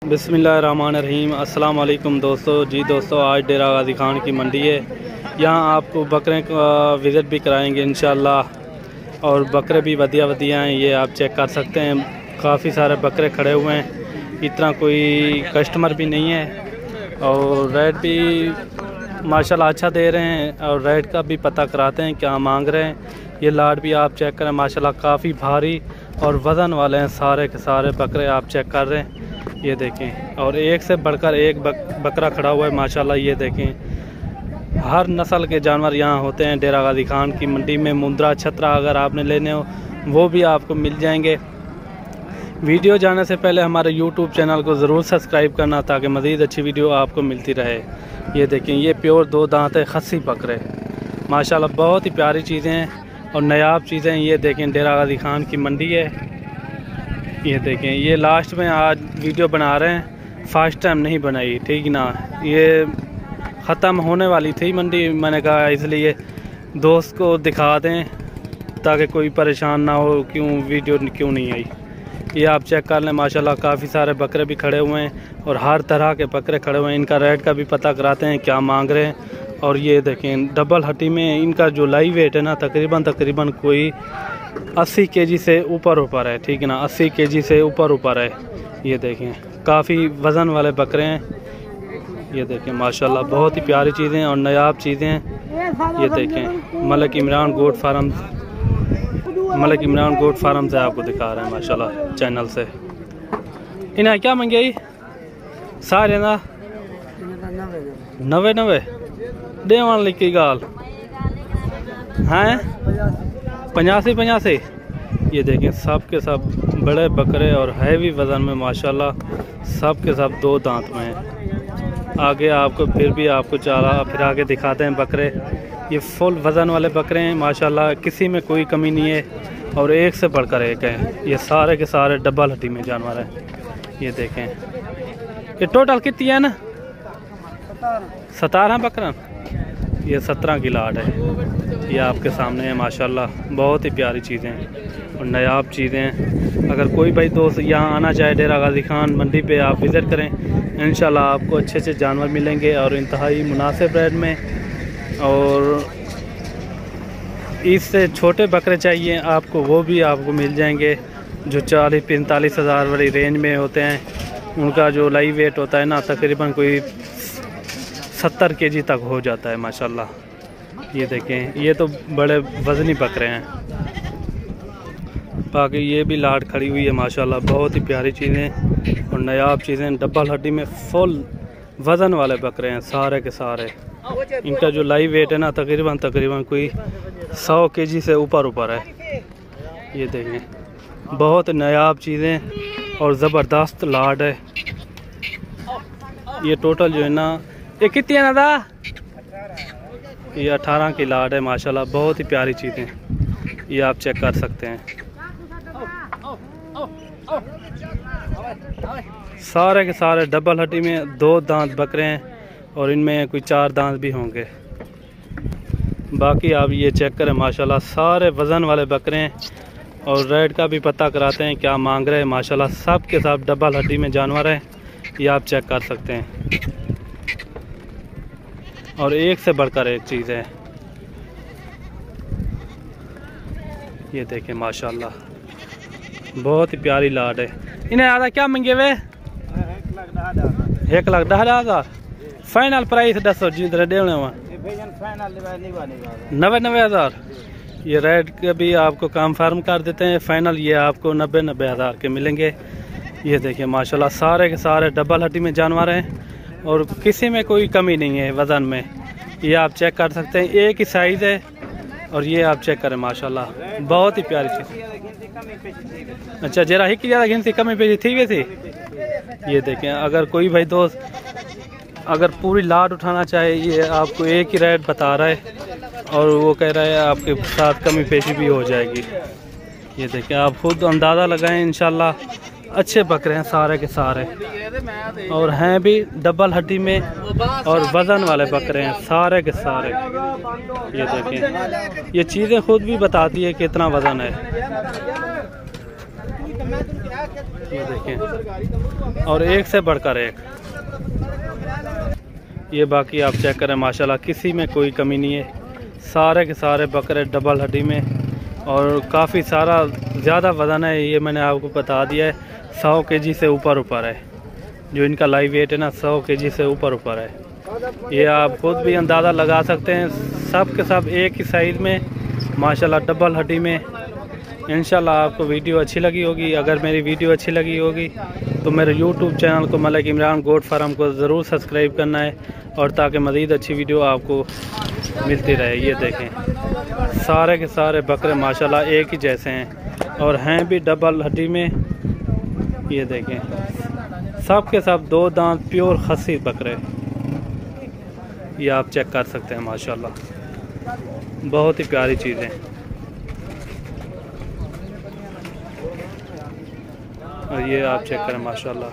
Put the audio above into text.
बिस्मिल्लाहिर्रहमानिर्रहीम। अस्सलाम वालेकुम दोस्तों। जी दोस्तों, आज डेरा गाजी खान की मंडी है। यहाँ आपको बकरे का विज़िट भी कराएंगे इंशाल्लाह, और बकरे भी वधिया हैं। ये आप चेक कर सकते हैं, काफ़ी सारे बकरे खड़े हुए हैं, इतना कोई कस्टमर भी नहीं है, और रेट भी माशाल्लाह अच्छा दे रहे हैं, और रेट का भी पता कराते हैं क्या मांग रहे हैं। ये लाट भी आप चेक करें, माशाल्लाह काफ़ी भारी और वज़न वाले हैं सारे के सारे बकरे। आप चेक कर रहे हैं, ये देखें, और एक से बढ़कर एक बकरा खड़ा हुआ है माशाल्लाह। ये देखें, हर नस्ल के जानवर यहाँ होते हैं डेरा गाजी खान की मंडी में। मुंद्रा छतरा अगर आपने लेने हो वो भी आपको मिल जाएंगे। वीडियो जाने से पहले हमारे यूट्यूब चैनल को ज़रूर सब्सक्राइब करना, ताकि मज़ीद अच्छी वीडियो आपको मिलती रहे। ये देखें, ये प्योर 2 दांत है खस्सी बकरे माशाल्लाह, बहुत ही प्यारी चीज़ें हैं और नायाब चीज़ें। ये देखें, डेरा गाजी खान की मंडी है। ये देखें, ये लास्ट में आज वीडियो बना रहे हैं, फर्स्ट टाइम नहीं बनाई, ठीक ना। ये ख़त्म होने वाली थी मंडी, मैंने कहा इसलिए दोस्त को दिखा दें ताकि कोई परेशान ना हो, क्यों वीडियो क्यों नहीं आई। ये आप चेक कर लें, माशाल्लाह काफ़ी सारे बकरे भी खड़े हुए हैं, और हर तरह के बकरे खड़े हुए हैं। इनका रेट का भी पता कराते हैं क्या मांग रहे हैं। और ये देखें, डबल हड्डी में इनका जो लाइव वेट है ना, तकरीबन कोई 80 केजी से ऊपर है, ठीक है ना, 80 केजी से ऊपर है। ये देखें, काफ़ी वज़न वाले बकरे हैं। ये देखें माशाल्लाह, बहुत ही प्यारी चीज़ें और नायाब चीज़ें हैं। ये देखें, मलिक इमरान गोट फार्म से आपको दिखा रहे हैं माशाल्लाह, चैनल से। इन्हें क्या मंगाई सारे ना 90 देवन लिखी गाल हैं 85। ये देखें, सब के सब बड़े बकरे और हैवी वज़न में माशाल्लाह, सब के सब 2 दांत में हैं। आगे आपको फिर आगे दिखाते हैं बकरे। ये फुल वज़न वाले बकरे हैं माशाल्लाह, किसी में कोई कमी नहीं है, और एक से बढ़कर एक है। ये सारे के सारे डबल हड्डी में जानवर हैं। ये देखें, ये टोटल कितनी है ना, 17 बकरा। ये 17 की लाट है। ये आपके सामने है माशाल्लाह, बहुत ही प्यारी चीज़ें हैं और नायाब चीज़ें हैं। अगर कोई भाई दोस्त यहाँ आना चाहे डेरा गाजी खान मंडी पे, आप विज़िट करें, इंशाल्लाह आपको अच्छे जानवर मिलेंगे और इंतहाई मुनासिब रेट में। और इससे छोटे बकरे चाहिए आपको, वो भी आपको मिल जाएंगे, जो 40-45 हज़ार वाली रेंज में होते हैं। उनका जो लाइव वेट होता है ना, तकरीबन कोई 70 केजी तक हो जाता है माशाल्लाह। ये देखें, ये तो बड़े वज़नी बकरे हैं। बाकी ये भी लाट खड़ी हुई है माशाल्लाह, बहुत ही प्यारी चीज़ें और नायाब चीज़ें। डबल हड्डी में फुल वज़न वाले बकरे हैं सारे के सारे। इनका जो लाइव वेट है ना, तकरीबन कोई 100 केजी से ऊपर है। ये देखें, बहुत नायाब चीज़ें और ज़बरदस्त लाट है। ये टोटल जो है ना, ये कितनी है ना दा? ये 18 की लाट है माशाल्लाह, बहुत ही प्यारी चीज़ें। ये आप चेक कर सकते हैं, सारे के सारे डबल हड्डी में 2 दांत बकरे हैं, और इनमें कोई 4 दांत भी होंगे। बाकी आप ये चेक करें माशाल्लाह, सारे वज़न वाले बकरे हैं, और रेट का भी पता कराते हैं क्या मांग रहे हैं माशाल्लाह। सब के सब डबल हड्डी में जानवर हैं, ये आप चेक कर सकते हैं, और एक से बढ़कर एक चीज़ है। ये देखें माशाल्लाह, बहुत ही प्यारी लाट है। इन्हें आधा क्या मंगे वे? 1,10,000 फाइनल प्राइस दसो जी, 90 हज़ार। ये रेट के भी आपको कंफर्म कर देते हैं, फाइनल ये आपको 90 हज़ार के मिलेंगे। ये देखिए माशाल्लाह, सारे के सारे डबल हड्डी में जानवर हैं, और किसी में कोई कमी नहीं है वज़न में। ये आप चेक कर सकते हैं, एक ही साइज़ है, और ये आप चेक करें माशाल्लाह, बहुत ही प्यारी चीज़। अच्छा, जरा ही की ज़्यादा गिनती कमी पे थी वैसे। ये देखें, अगर कोई भाई दोस्त अगर पूरी लाट उठाना चाहे, ये आपको एक ही रेट बता रहा है, और वो कह रहा है आपके साथ कमी पेशी भी हो जाएगी। ये देखें, आप खुद अंदाज़ा लगाएं, इंशाल्लाह अच्छे बकरे हैं सारे के सारे, और हैं भी डबल हड्डी में, और वज़न वाले बकरे हैं सारे के सारे। ये देखें, ये चीज़ें खुद भी बताती है कितना वज़न है। ये देखें, और एक से बढ़कर एक। ये बाकी आप चेक करें माशाल्लाह, किसी में कोई कमी नहीं है। सारे के सारे बकरे डबल हड्डी में, और काफ़ी सारा ज़्यादा वज़न है। ये मैंने आपको बता दिया है, 100 केजी से ऊपर है। जो इनका लाइव वेट है ना, 100 केजी से ऊपर है। ये आप खुद भी अंदाज़ा लगा सकते हैं। सब के सब एक ही साइज़ में माशाल्लाह, डबल हड्डी में। इंशाल्लाह आपको वीडियो अच्छी लगी होगी। अगर मेरी वीडियो अच्छी लगी होगी तो मेरे YouTube चैनल को मलिक इमरान गोट फार्म को ज़रूर सब्सक्राइब करना है, और ताकि मज़ीद अच्छी वीडियो आपको मिलती रहे। ये देखें, सारे के सारे बकरे माशाल्लाह एक ही जैसे हैं, और हैं भी डबल हड्डी में। ये देखें, सब के सब 2 दांत प्योर खसी बकरे। ये आप चेक कर सकते हैं माशाल्लाह, बहुत ही प्यारी चीज़ें। और ये आप चेक करें माशाल्लाह।